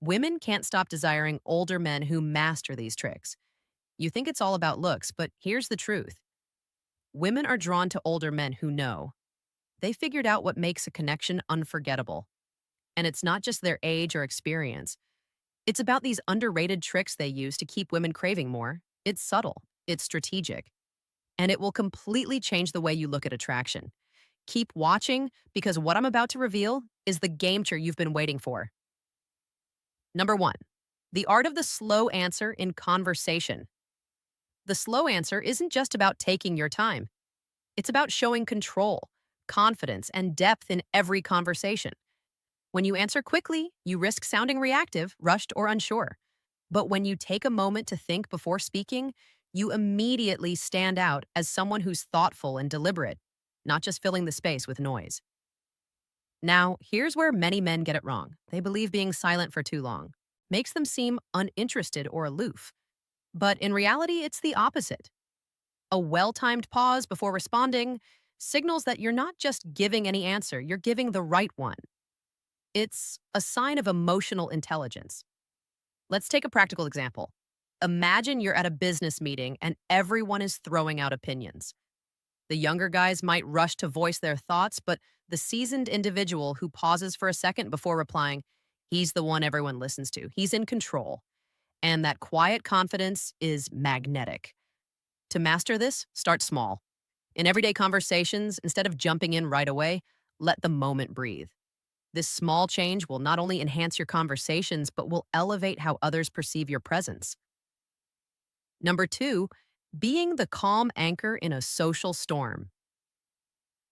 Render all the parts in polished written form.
Women can't stop desiring older men who master these tricks. You think it's all about looks, but here's the truth. Women are drawn to older men who know. They figured out what makes a connection unforgettable. And it's not just their age or experience. It's about these underrated tricks they use to keep women craving more. It's subtle, it's strategic, and it will completely change the way you look at attraction. Keep watching because what I'm about to reveal is the game changer you've been waiting for. Number one, the art of the slow answer in conversation. The slow answer isn't just about taking your time, it's about showing control, confidence, and depth in every conversation. When you answer quickly, you risk sounding reactive, rushed, or unsure. But when you take a moment to think before speaking, you immediately stand out as someone who's thoughtful and deliberate, not just filling the space with noise. Now, here's where many men get it wrong. They believe being silent for too long makes them seem uninterested or aloof. But in reality, it's the opposite. A well timed pause before responding signals that you're not just giving any answer, you're giving the right one. It's a sign of emotional intelligence. Let's take a practical example. Imagine you're at a business meeting and everyone is throwing out opinions. The younger guys might rush to voice their thoughts, but the seasoned individual who pauses for a second before replying, he's the one everyone listens to. He's in control. And that quiet confidence is magnetic. To master this, start small. In everyday conversations, instead of jumping in right away, let the moment breathe. This small change will not only enhance your conversations, but will elevate how others perceive your presence. Number two, being the calm anchor in a social storm.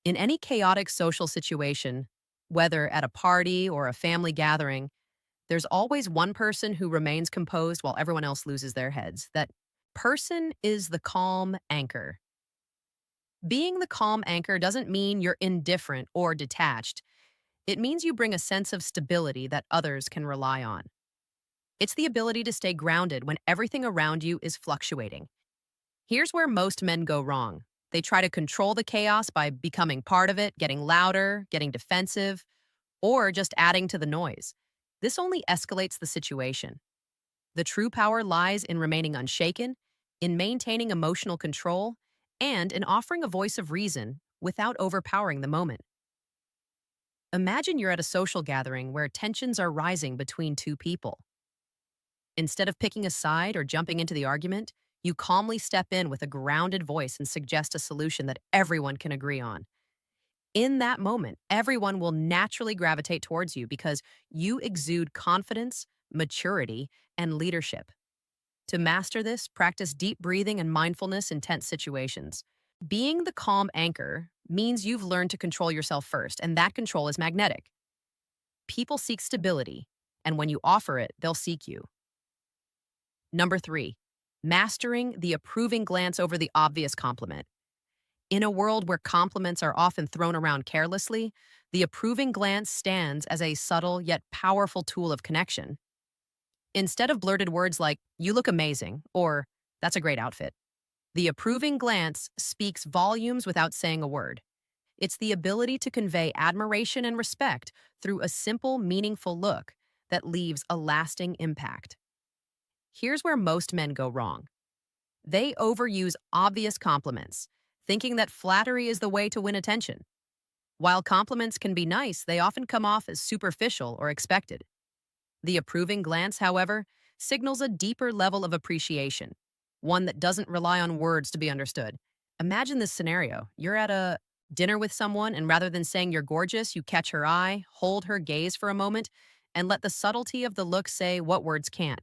In any chaotic social situation, whether at a party or a family gathering, there's always one person who remains composed while everyone else loses their heads. That person is the calm anchor. Being the calm anchor doesn't mean you're indifferent or detached. It means you bring a sense of stability that others can rely on. It's the ability to stay grounded when everything around you is fluctuating. Here's where most men go wrong. They try to control the chaos by becoming part of it, getting louder, getting defensive, or just adding to the noise. This only escalates the situation. The true power lies in remaining unshaken, in maintaining emotional control, and in offering a voice of reason without overpowering the moment. Imagine you're at a social gathering where tensions are rising between two people. Instead of picking a side or jumping into the argument, you calmly step in with a grounded voice and suggest a solution that everyone can agree on. In that moment, everyone will naturally gravitate towards you because you exude confidence, maturity, and leadership. To master this, practice deep breathing and mindfulness in tense situations. Being the calm anchor means you've learned to control yourself first, and that control is magnetic. People seek stability, and when you offer it, they'll seek you. Number three, mastering the approving glance over the obvious compliment. In a world where compliments are often thrown around carelessly, the approving glance stands as a subtle yet powerful tool of connection. Instead of blurted words like, "You look amazing," or "That's a great outfit," the approving glance speaks volumes without saying a word. It's the ability to convey admiration and respect through a simple, meaningful look that leaves a lasting impact. Here's where most men go wrong. They overuse obvious compliments, thinking that flattery is the way to win attention. While compliments can be nice, they often come off as superficial or expected. The approving glance, however, signals a deeper level of appreciation, one that doesn't rely on words to be understood. Imagine this scenario. You're at a dinner with someone, and rather than saying you're gorgeous, you catch her eye, hold her gaze for a moment, and let the subtlety of the look say what words can't.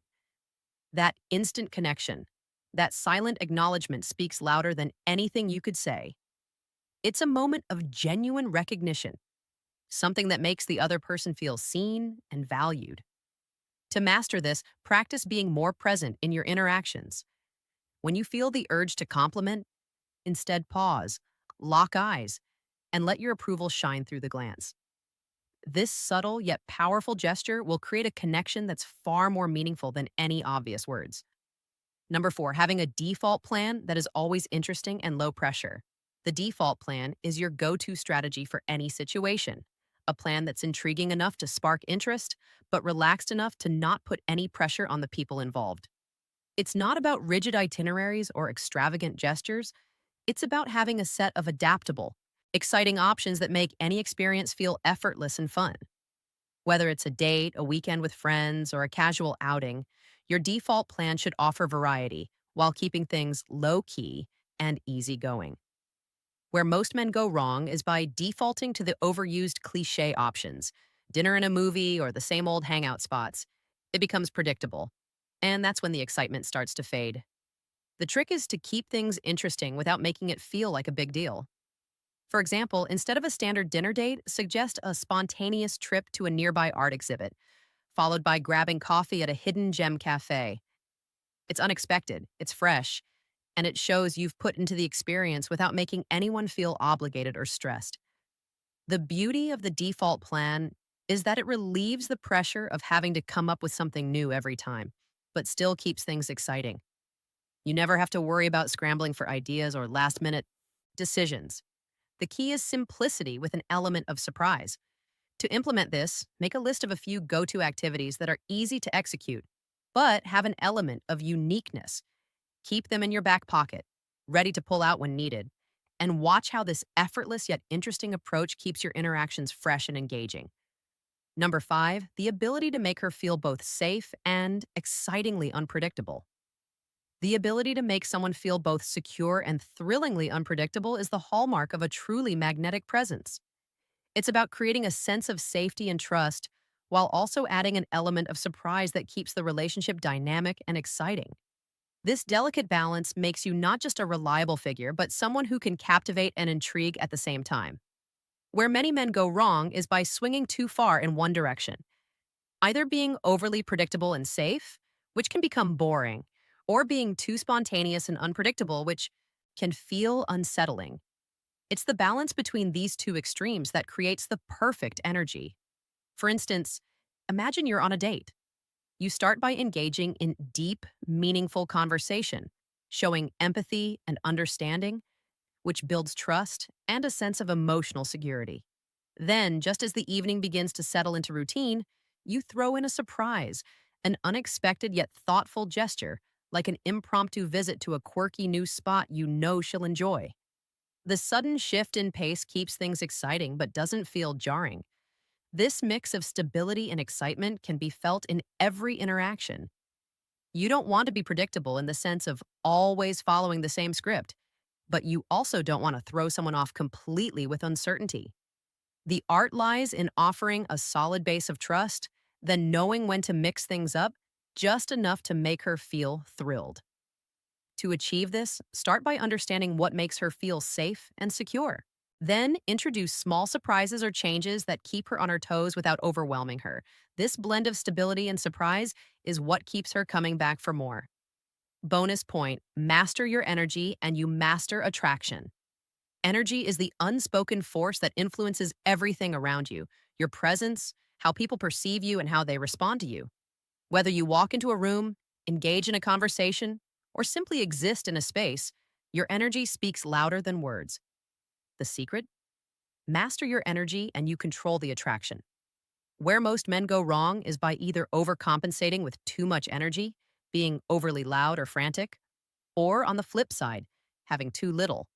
That instant connection, that silent acknowledgement speaks louder than anything you could say. It's a moment of genuine recognition, something that makes the other person feel seen and valued. To master this, practice being more present in your interactions. When you feel the urge to compliment, instead pause, lock eyes, and let your approval shine through the glance. This subtle yet powerful gesture will create a connection that's far more meaningful than any obvious words. Number four, having a default plan that is always interesting and low pressure. The default plan is your go-to strategy for any situation. a plan that's intriguing enough to spark interest, but relaxed enough to not put any pressure on the people involved. It's not about rigid itineraries or extravagant gestures. It's about having a set of adaptable, exciting options that make any experience feel effortless and fun. Whether it's a date, a weekend with friends, or a casual outing, your default plan should offer variety while keeping things low key and easygoing. Where most men go wrong is by defaulting to the overused cliche options, dinner and a movie or the same old hangout spots. It becomes predictable, and that's when the excitement starts to fade. The trick is to keep things interesting without making it feel like a big deal. For example, instead of a standard dinner date, suggest a spontaneous trip to a nearby art exhibit, followed by grabbing coffee at a hidden gem cafe. It's unexpected, it's fresh, and it shows you've put into the experience without making anyone feel obligated or stressed. The beauty of the default plan is that it relieves the pressure of having to come up with something new every time, but still keeps things exciting. You never have to worry about scrambling for ideas or last minute decisions. The key is simplicity with an element of surprise. To implement this, make a list of a few go to activities that are easy to execute, but have an element of uniqueness. Keep them in your back pocket, ready to pull out when needed, and watch how this effortless yet interesting approach keeps your interactions fresh and engaging. Number 5, the ability to make her feel both safe and excitingly unpredictable. The ability to make someone feel both secure and thrillingly unpredictable is the hallmark of a truly magnetic presence. It's about creating a sense of safety and trust while also adding an element of surprise that keeps the relationship dynamic and exciting. This delicate balance makes you not just a reliable figure, but someone who can captivate and intrigue at the same time. Where many men go wrong is by swinging too far in one direction, either being overly predictable and safe, which can become boring, or being too spontaneous and unpredictable, which can feel unsettling. It's the balance between these two extremes that creates the perfect energy. For instance, imagine you're on a date. You start by engaging in deep, meaningful conversation, showing empathy and understanding, which builds trust and a sense of emotional security. Then, just as the evening begins to settle into routine, you throw in a surprise, an unexpected yet thoughtful gesture, like an impromptu visit to a quirky new spot you know she'll enjoy. The sudden shift in pace keeps things exciting but doesn't feel jarring. This mix of stability and excitement can be felt in every interaction. You don't want to be predictable in the sense of always following the same script, but you also don't want to throw someone off completely with uncertainty. The art lies in offering a solid base of trust, then knowing when to mix things up just enough to make her feel thrilled. To achieve this, start by understanding what makes her feel safe and secure. Then introduce small surprises or changes that keep her on her toes without overwhelming her. This blend of stability and surprise is what keeps her coming back for more. Bonus point, master your energy and you master attraction. Energy is the unspoken force that influences everything around you, your presence, how people perceive you, and how they respond to you. Whether you walk into a room, engage in a conversation, or simply exist in a space, your energy speaks louder than words. The secret? Master your energy and you control the attraction. Where most men go wrong is by either overcompensating with too much energy, being overly loud or frantic, or on the flip side, having too little,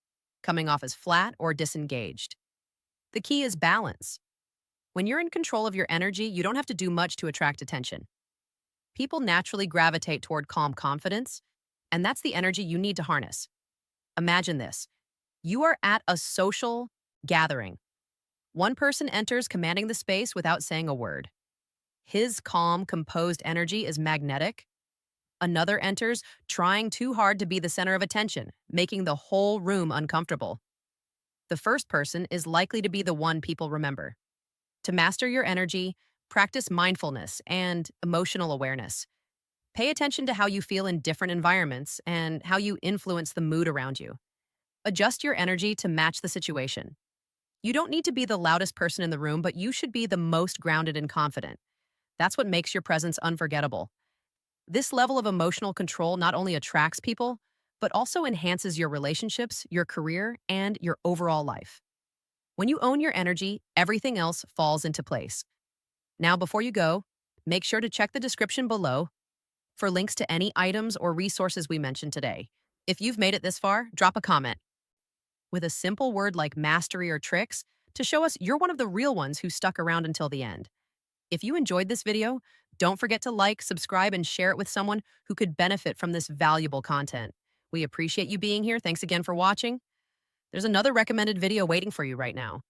coming off as flat or disengaged. The key is balance. When you're in control of your energy, you don't have to do much to attract attention. People naturally gravitate toward calm confidence, and that's the energy you need to harness. Imagine this. You are at a social gathering. One person enters commanding the space without saying a word. His calm, composed energy is magnetic. Another enters trying too hard to be the center of attention, making the whole room uncomfortable. The first person is likely to be the one people remember. To master your energy, practice mindfulness and emotional awareness. Pay attention to how you feel in different environments and how you influence the mood around you. Adjust your energy to match the situation. You don't need to be the loudest person in the room, but you should be the most grounded and confident. That's what makes your presence unforgettable. This level of emotional control not only attracts people, but also enhances your relationships, your career, and your overall life. When you own your energy, everything else falls into place. Now, before you go, make sure to check the description below for links to any items or resources we mentioned today. If you've made it this far, drop a comment with a simple word like mastery or tricks to show us you're one of the real ones who stuck around until the end. If you enjoyed this video, don't forget to like, subscribe, and share it with someone who could benefit from this valuable content. We appreciate you being here. Thanks again for watching. There's another recommended video waiting for you right now.